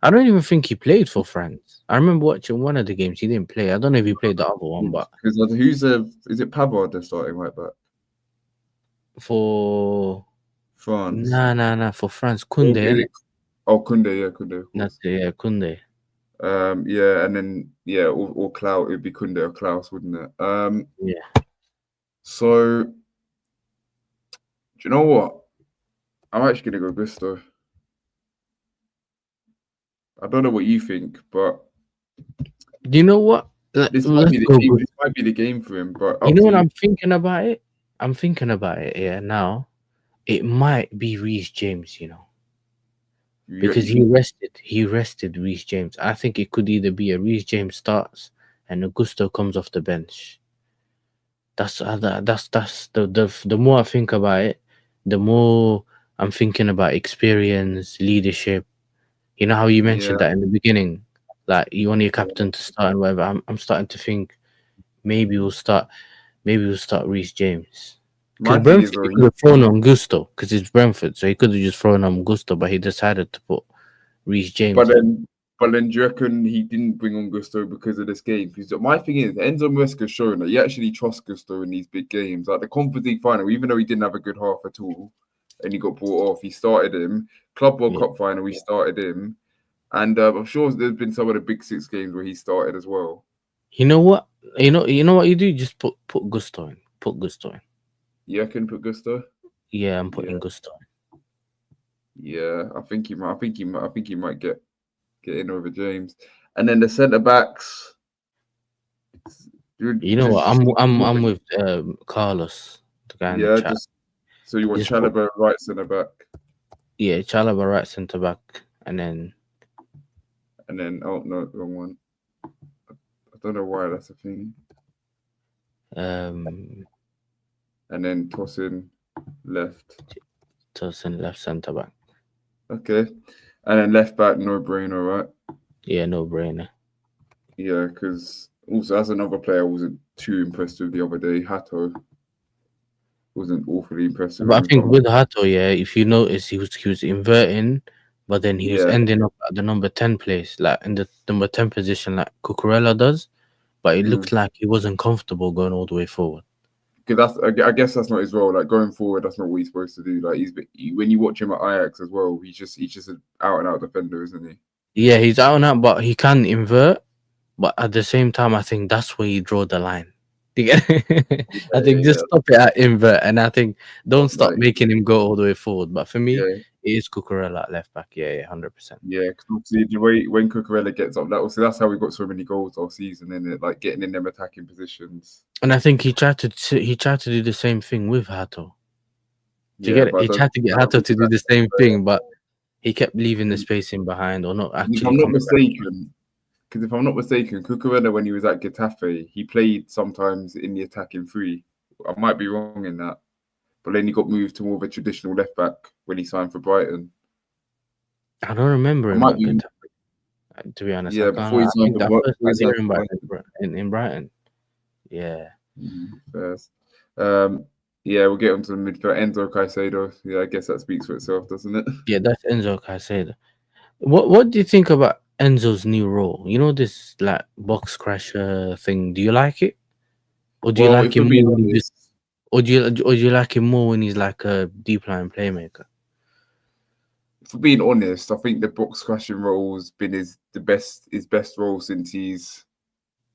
I don't even think he played for France. I remember watching one of the games. He didn't play. I don't know if he played the other one, but Because is it Pavard they're starting right back? for France. nah, for France, Or Kunde, is innit? it? Oh, Kunde, yeah, Kunde, of That's course. it, yeah, Kunde. Yeah, and then or Klaus. It'd be Kunde or Klaus, wouldn't it? Yeah. So do you know what? I'm actually gonna go Gusto. I don't know what you think, but Do you know what? Let's go. This might be the game for him. But You up know to what you. I'm thinking about it? I'm thinking about it, yeah, now. It might be Reece James, You because he think? rested Reece James. I think it could either be a Reece James starts and Augusto comes off the bench. That's the more I think about it, the more I'm thinking about experience, leadership. You know how you Yeah, mentioned that in the beginning, like you want your captain to start and whatever. I'm starting to think maybe we'll start Reece James. Because my thing is, Brentford, he could have thrown on Gusto because it's Brentford, so he could have just thrown on Gusto, but he decided to put Reece but James in. then, but then, do you reckon he didn't bring on Gusto because of this game? Because my thing is, Enzo Maresca's showing that you actually trust Gusto in these big games, like the Conference League final. Even though he didn't have a good half at all, and he got brought off, he started him. Club World Yeah. Cup final, he started him, and I'm sure there's been some of the Big Six games where he started as well. You know what? You know what you do? Just put Gusto in. Put Gusto in. Yeah, I can put Gusto. Yeah, I'm Yeah, putting Gusto in. yeah, I think he might. I think he might get in over James, and then the centre backs. You know what? Just think, I'm with Carlos, the guy in the yeah, chat. just so you want Just put, Chalobah right centre back, yeah, Chalobah right centre back, and then and then oh no, wrong one. I don't know why that's a thing. um And then tossing left. Tosin left centre back. Okay, and then left back, no brainer, right? Yeah, no brainer. Yeah, because also as another player, I wasn't too impressed with the other day. Hato wasn't awfully impressive But with I him. think with Hato, yeah, if you notice, he was inverting, but then he was Yeah, ending up at the number 10 place, like in the number 10 position, like Cucurella does. But it looked like he wasn't comfortable going all the way forward. because I guess that's not his role. Like going forward, that's not what he's supposed to do. Like when you watch him at Ajax as well, he's just an out and out defender, isn't he? Yeah, he's out and out, but he can invert. But at the same time, I think that's where you draw the line. You get it? Yeah, I think yeah, just yeah. stop it at invert, and I think don't stop Like making him go all the way forward. But for me, yeah, it is Cucurella at left back. Yeah, 100%. yeah. Because obviously the way when Cucurella gets up, that's how we got so many goals all season, isn't it? Like getting in them attacking positions. And I think he tried to do the same thing with Hato. Do you Yeah, get it? but He tried to get I don't Hato think to do the that's same fair. thing, but he kept leaving the space in behind or not If actually I'm not coming back. mistaken, because if I'm not mistaken, Cucurella when he was at Getafe, he played sometimes in the attacking three. I might be wrong in that, but then he got moved to more of a traditional left back when he signed for Brighton. I don't remember I him might at be, good time. To be honest, I yeah, can't. before he I signed think for that Before first he I signed didn't for remember Brighton. in Brighton. Yeah. First. Um, yeah, we'll get onto the midfield. Enzo Caicedo. Yeah, I guess that speaks for itself, doesn't it? Yeah, that's Enzo Caicedo. What do you think about Enzo's new role? You know this like box crasher thing. Do you like it, or do you Well, like if him we're being more when he just, honest, or do you like him more when he's like a deep line playmaker? I think the box crashing role has been his best role since he's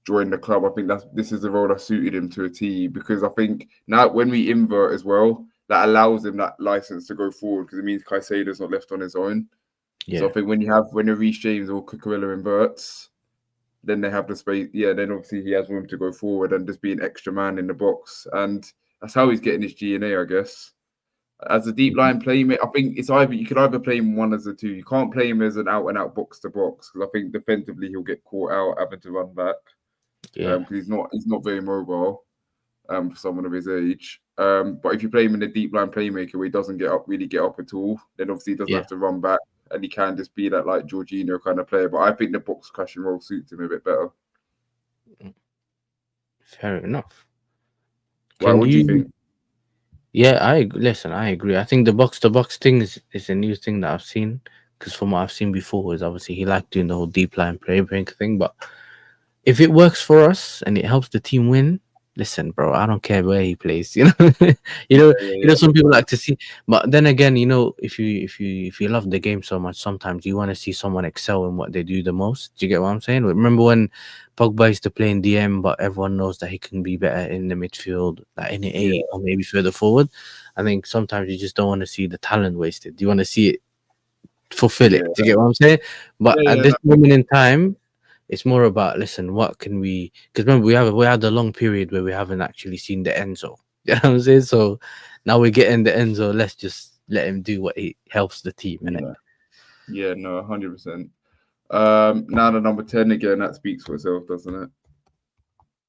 joined the club. I think this is the role that suited him to a T because I think now when we invert as well, that allows him that license to go forward because it means Caicedo's not left on his own. So Yeah, I think when a Reece James or Cucurella inverts, then they have the space. Yeah, then obviously he has room to go forward and just be an extra man in the box, and that's how he's getting his GNA, I guess. As a deep line playmaker, I think it's either you could either play him one as a two. You can't play him as an out and out box to box because I think defensively he'll get caught out having to run back yeah, because he's not very mobile for someone of his age. But if you play him in a deep line playmaker where he doesn't really get up at all, then obviously he doesn't yeah. have to run back and he can just be that like Jorginho kind of player. But I think the box crashing role suits him a bit better. Fair enough. Why? Can What do you you? think? Yeah, listen. I agree. I think the box to box thing is a new thing that I've seen because from what I've seen before is obviously he liked doing the whole deep line playmaker thing, but if it works for us and it helps the team win, listen, bro, I don't care where he plays. You know, Yeah, you know. yeah, Some people like to see, but then again, if you love the game so much, sometimes you want to see someone excel in what they do the most. Do you get what I'm saying? Remember when Pogba used to play in DM, but everyone knows that he can be better in the midfield, like in the yeah, eight or maybe further forward. I think sometimes you just don't want to see the talent wasted. You want to see it fulfill yeah, it. Do you get what I'm saying? But yeah, at yeah. this moment in time, it's more about listen, what can we? Because remember, we had a long period where we haven't actually seen the Enzo. You know what I'm saying? So now we're getting the Enzo. Let's just let him do what he helps the team, innit? Yeah, yeah, no, 100%. Now the number 10 again, that speaks for itself, doesn't it?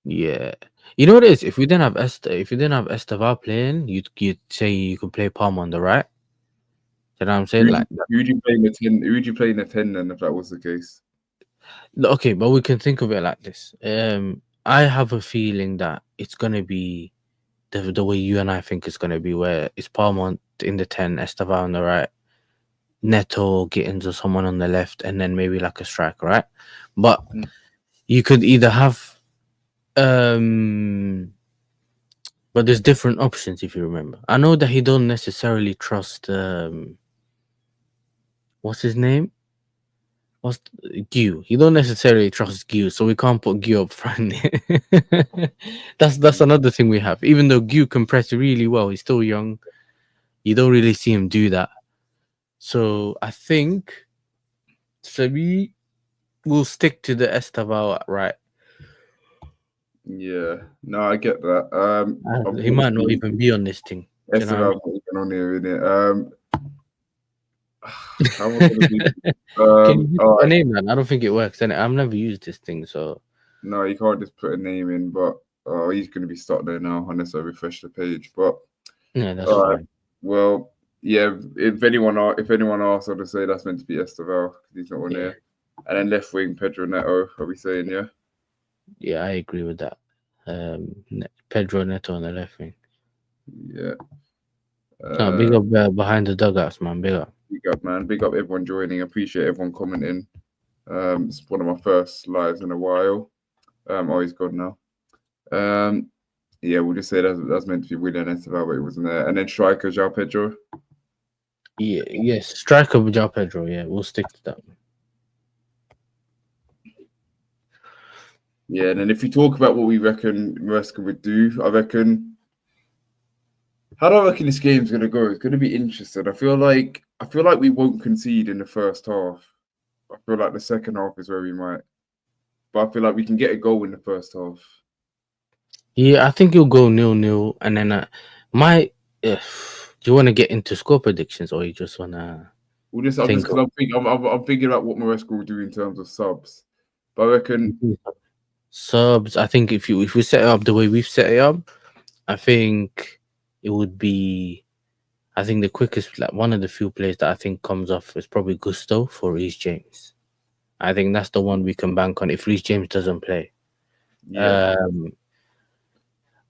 Yeah. You know what it is? If you didn't have Esteval playing, you'd say you could play Palm on the right. You know what I'm saying? Who, Like, who would you play in the 10? Who would you play in the 10 then if that was the case? okay, but we can think of it like this. I have a feeling that it's gonna be the way you and I think it's gonna be, where it's Palmont in the 10, Esteval on the right, Neto, Gittins or someone on the left, and then maybe like a striker, right? But Mm. you could either have um but there's different options if you remember. I know that he don't necessarily trust what's his name? What's Gu? He don't necessarily trust Gu, so we can't put Gu up front. That's another thing we have. Even though Gu can press really well, he's still young. You don't really see him do that. So I think we will stick to the Estaval right. Yeah, no, I get that. He might not Unfortunately, even be on this thing. Do you know what I Esteban mean? not even on here, innit? How am I gonna do? Can you All put a right. name, man? I don't think it works. And I've never used this thing, so No, you can't just put a name in, but he's gonna be stuck there now unless I refresh the page. But yeah, that's all right, fine. well, yeah. If anyone asks, I'll just say that's meant to be Esteval because he's not on Yeah, here. And then left wing Pedro Neto. Are we saying yeah? yeah, I agree with that. Pedro Neto on the left wing. Yeah. No, big Uh, up behind the dugouts, man. Big up. Big up, man. Big up everyone joining. Appreciate everyone commenting. It's one of my first lives in a while. Oh, he's gone now. Yeah, we'll just say that's meant to be William Esteval, but it wasn't there. And then striker João Pedro. Yeah, yes, striker with João Pedro. Yeah, we'll stick to that. Yeah, and then if you talk about what we reckon Maresca would do, I reckon. How do I reckon this game's gonna go? It's gonna be interesting. I feel like we won't concede in the first half. I feel like the second half is where we might. But I feel like we can get a goal in the first half. Yeah, I think you'll go 0-0, and then my. Do you want to get into score predictions, or you just wanna We'll just, I'm just think? because I'm thinking about what Maresca will do in terms of subs. But I reckon, Subs. I think if we set it up the way we've set it up, I think it would be. I think the quickest, like one of the few players that I think comes off is probably Gusto for Reece James. I think that's the one we can bank on if Reece James doesn't play. yeah,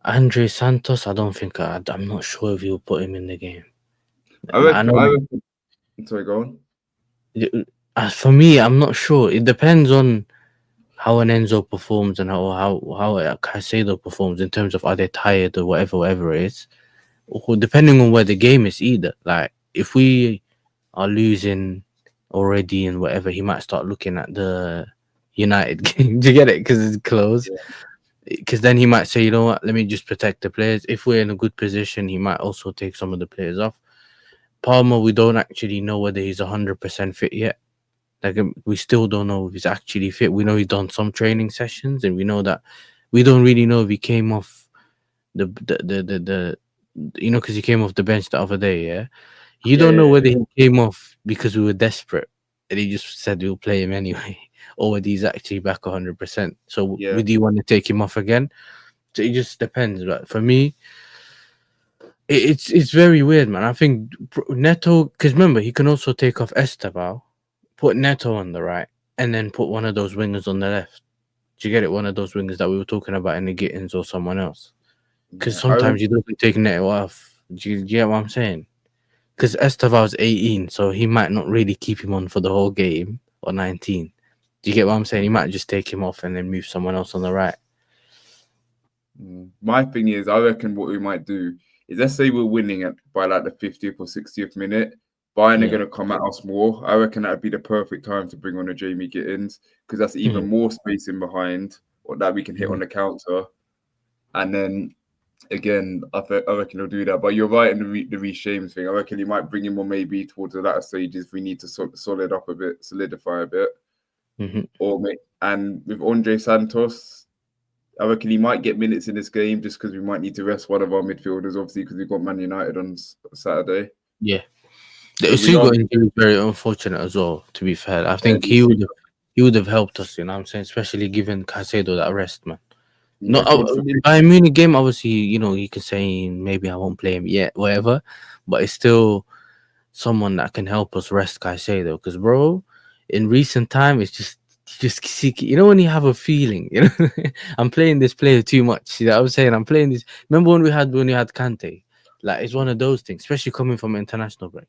Andre Santos, I don't think I'm not sure if you'll put him in the game. I I reckon. know. Sorry, go on. For me, I'm not sure. It depends on how an Enzo performs and how Caicedo performs in terms of are they tired or whatever it is. Or depending on where the game is, either like if we are losing already and whatever, he might start looking at the United game. Do you get it? Because it's close. Yeah. Because then he might say, you know what, let me just protect the players. If we're in a good position, he might also take some of the players off. Palmer, we don't actually know whether he's 100% fit yet. Like we still don't know if he's actually fit. We know he's done some training sessions, and we know that we don't really know if he came off the you know, because he came off the bench the other day. Yeah, you don't know whether he came off because we were desperate and he just said we'll play him anyway, or whether he's actually back 100%. So Yeah. would you want to take him off again? So it just depends. But for me, it's very weird, man. I think Neto, because remember he can also take off Esteban, put Neto on the right, and then put one of those wingers on the left. Do you get it? One of those wingers that we were talking about in the Gittins or someone else. Because Yeah, sometimes you don't take Neto off. Do you get what I'm saying? Because Esteval's 18, so he might not really keep him on for the whole game, or 19. Do you get what I'm saying? He might just take him off and then move someone else on the right. My thing is, I reckon what we might do is, let's say we're winning by like the 50th or 60th minute. Bayern are going to come at us more. I reckon that'd be the perfect time to bring on a Jamie Gittins because that's even more space in behind or that we can hit on the counter. And then again, I reckon he'll do that. But you're right in the Reece James thing. I reckon he might bring him on maybe towards the latter stages if we need to solidify a bit. And with Andre Santos, I reckon he might get minutes in this game just because we might need to rest one of our midfielders, obviously, because we've got Man United on Saturday. Yeah. The Usugo injury is very unfortunate as well, to be fair. I think he would have helped us, you know what I'm saying? Especially given Caicedo that rest, man. No, Bayern Munich game, obviously, you know, you can say maybe I won't play him yet, whatever, but it's still someone that can help us rest Caicedo. Because, bro, in recent time, it's just you know, when you have a feeling, you know, I'm playing this player too much. See that I'm saying? I'm playing this. Remember when we had Kante? Like, it's one of those things, especially coming from an international break.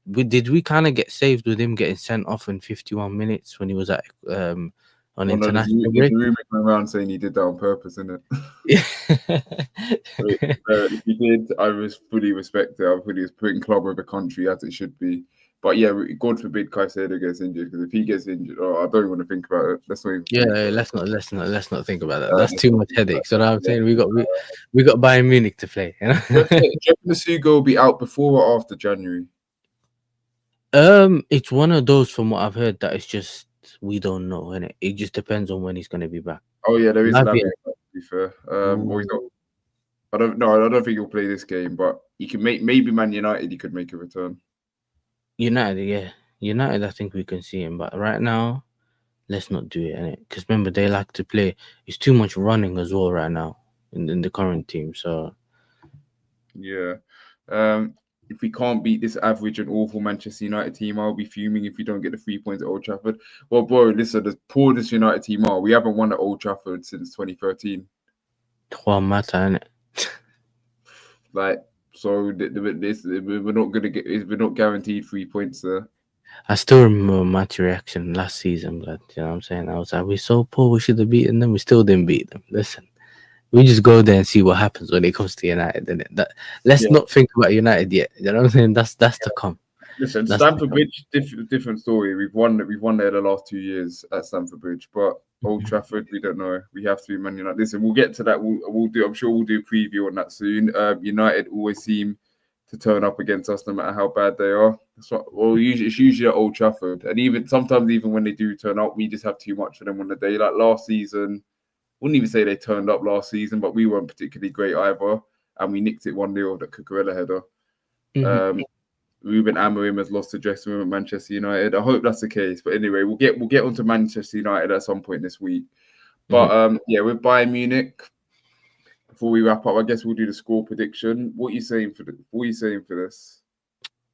Did we kind of get saved with him getting sent off in 51 minutes when he was at on international break? There's a rumor going around saying he did that on purpose, isn't it? If he did, I fully respect it. I fully putting club of the country as it should be. But yeah, God forbid Caicedo gets injured, because if he gets injured, I don't even want to think about it. Let's not even let's not think about that. That's too much headache. So I'm saying we got Bayern Munich to play. You know? Do you reckon Usugo will be out before or after January? It's one of those, from what I've heard, that it's just we don't know, innit? It just depends on when he's going to be back. Oh yeah, there is that. be fair. Or he's not. I don't know. I don't think he'll play this game, but he can make maybe Man United. He could make a return. United, yeah. United, I think we can see him, but right now, let's not do it, innit? Because remember, they like to play. It's too much running as well right now in the current team. So Yeah. If we can't beat this average and awful Manchester United team, I'll be fuming if we don't get the 3 points at Old Trafford. Well, bro, listen, as poor this United team are, we haven't won at Old Trafford since 2013. what matter, innit? Like, so this we're not gonna get. We're not guaranteed 3 points there. I still remember Mat's reaction last season, but you know what I'm saying? I was like, we're so poor, we should have beaten them. We still didn't beat them. Listen, we just go there and see what happens when it comes to United. Let's not think about United yet. You know what I'm saying? That's to come. Listen, That's Stamford Bridge, different story. We've won there the last 2 years at Stamford Bridge, but Old Trafford, we don't know. We have to be Man United. Listen, we'll get to that. We'll do. I'm sure we'll do a preview on that soon. United always seem to turn up against us, no matter how bad they are. It's usually at Old Trafford, and even sometimes, even when they do turn up, we just have too much for them on the day. Like last season, wouldn't even say they turned up last season, but we weren't particularly great either, and we nicked it 1-0 with that Cucurella header. Ruben Amorim has lost the dressing room at Manchester United. I hope that's the case. But anyway, we'll get onto Manchester United at some point this week. But with Bayern Munich, before we wrap up, I guess we'll do the score prediction. What are you saying for this?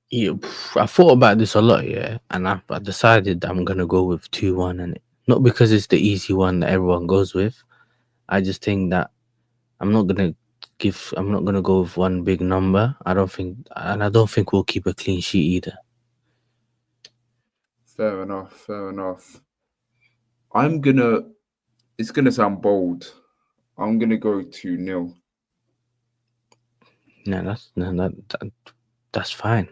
Yeah, I thought about this a lot, yeah, and I decided I'm gonna go with 2-1, and not because it's the easy one that everyone goes with. I just think that I'm not gonna go with one big number. I don't think we'll keep a clean sheet either. Fair enough. It's gonna sound bold. I'm gonna go 2-0. No, that's fine.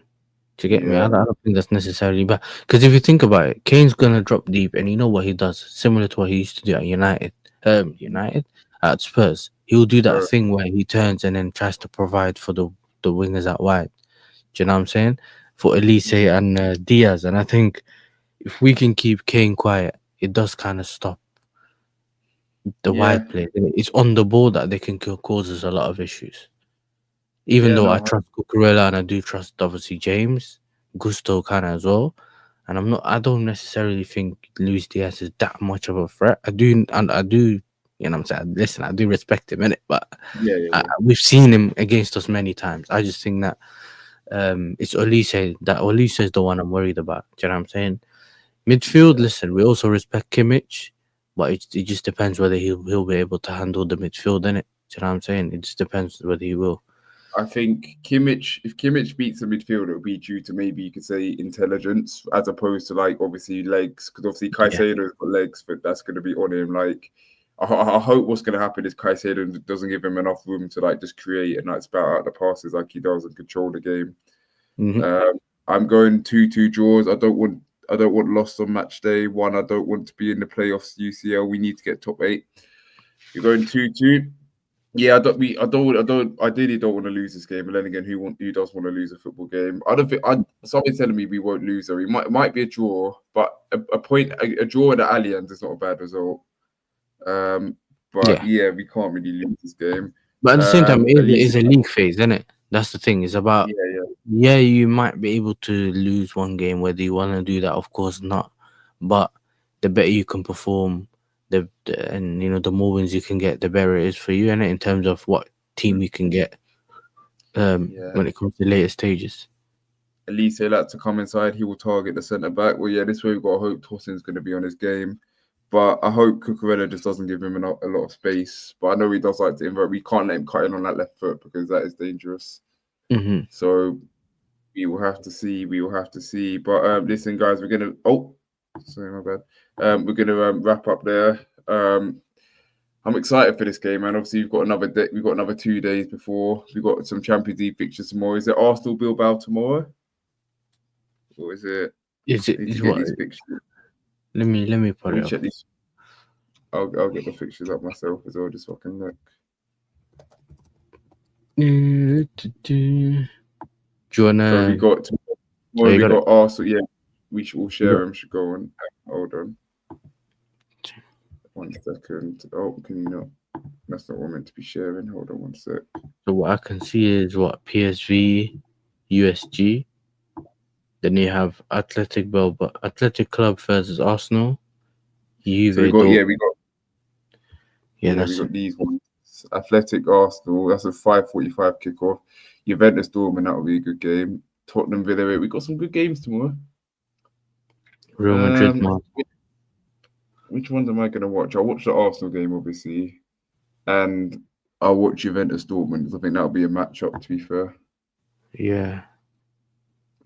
Do you get me? I don't think that's necessarily bad. Because if you think about it, Kane's gonna drop deep, and you know what he does, similar to what he used to do at United. At Spurs, he'll do that thing where he turns and then tries to provide for the wingers out wide. Do you know what I'm saying? For Elise and Diaz, and I think if we can keep Kane quiet, it does kind of stop the wide play. It's on the ball that they can cause us a lot of issues. Even though I trust Cucurella and I do trust obviously James, Gusto kind of as well, and I don't necessarily think Luis Diaz is that much of a threat. I do, you know what I'm saying? Listen, I do respect him in it, but we've seen him against us many times. I just think that it's Olise. That Olise is the one I'm worried about. Do you know what I'm saying? Midfield, listen, we also respect Kimmich, but it just depends whether he'll be able to handle the midfield, innit? Do you know what I'm saying? It just depends whether he will. I think if Kimmich beats the midfield, it will be due to maybe you could say intelligence as opposed to like obviously legs, because obviously Caicedo's got legs, but that's going to be on him. Like I hope what's going to happen is Caicedo doesn't give him enough room to like just create and like spout out the passes like he does and control the game. I'm going 2-2 draws. I don't want loss on match day one. I don't want to be in the playoffs. UCL. We need to get top 8. You're going 2-2. Yeah, I ideally don't want to lose this game. And then again, who does want to lose a football game? I don't think. Somebody's telling me we won't lose. Though. It might be a draw, but a draw at the Allianz is not a bad result. But we can't really lose this game. But at the same time, it is a league phase, isn't it? That's the thing. It's about you might be able to lose one game. Whether you want to do that, of course not. But the better you can perform, and the more wins you can get, the better it is for you, and in terms of what team you can get when it comes to later stages. Elise like to come inside. He will target the centre back. Well, this way we've got to hope Tossin's going to be on his game. But I hope Cucurella just doesn't give him a lot of space. But I know he does like to invert. We can't let him cut in on that left foot because that is dangerous. So we will have to see. But listen, guys, we're gonna. Oh, sorry, my bad. We're gonna wrap up there. I'm excited for this game, man. Obviously, we've got another 2 days before. We've got some Champions League fixtures tomorrow. Is it Arsenal Bilbao tomorrow? Or is it? Let me put it up. These. I'll get the fixtures up myself as well, just so I can look. Do you wanna? So we got Arsenal. Yeah, we should all share them. Should go on. Hold on. 1 second. Oh, can you not? That's not what I'm meant to be sharing. Hold on one sec. So what I can see is what PSV, USG. Then you have Athletic Club versus Arsenal. Juve, So we got Dortmund. we that's got these ones. Athletic Arsenal. That's a 5:45 kickoff. Juventus Dortmund. That will be a good game. Tottenham Villa. We got some good games tomorrow. Real Madrid. Which ones am I going to watch? I'll watch the Arsenal game, obviously, and I'll watch Juventus Dortmund. I think that'll be a matchup, to be fair. Yeah.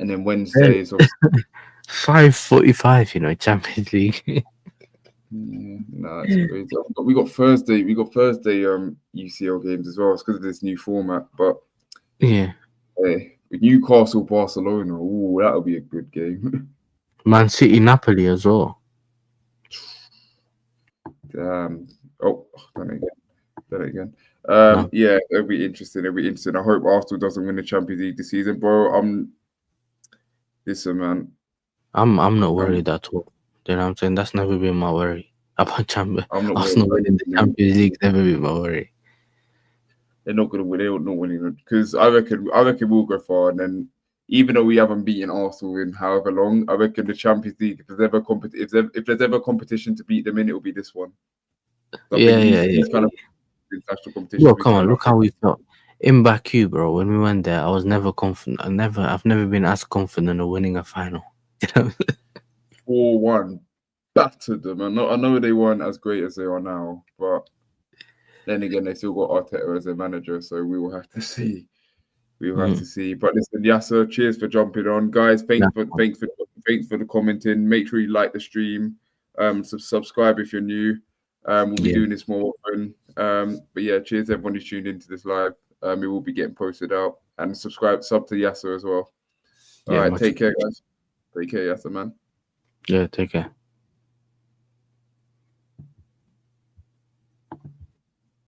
And then Wednesday is 5:45. Champions League. Yeah, no, it's crazy. We got Thursday. UCL games as well. It's because of this new format. But yeah, hey, with Newcastle Barcelona, that'll be a good game. Man City Napoli as well. Damn. Oh, done it again. No. Yeah, it'll be interesting. I hope Arsenal doesn't win the Champions League this season, bro. Listen, man. I'm not worried at all. You know what I'm saying? That's never been my worry. About Arsenal winning the Champions League never been my worry. They're not gonna win. They're not winning because I reckon we'll go far. And then even though we haven't beaten Arsenal in however long, I reckon the Champions League, if there's ever competition to beat them in, it'll be this one. These kind of international competition. Well, come on, look how we felt in Baku, bro. When we went there, I was never confident. I've never been as confident of winning a final. 4-1, battered them. I know they weren't as great as they are now, but then again, they still got Arteta as their manager, so we will have to see. To see. But listen, Yasser, cheers for jumping on, guys. Thanks for the commenting. Make sure you like the stream. Subscribe if you're new. We'll be doing this more often. But yeah, cheers everyone who's tuned into this live. It will be getting posted out, and sub to Yasser as well. All right, take care, guys. Take care, Yasser, man. Yeah, take care.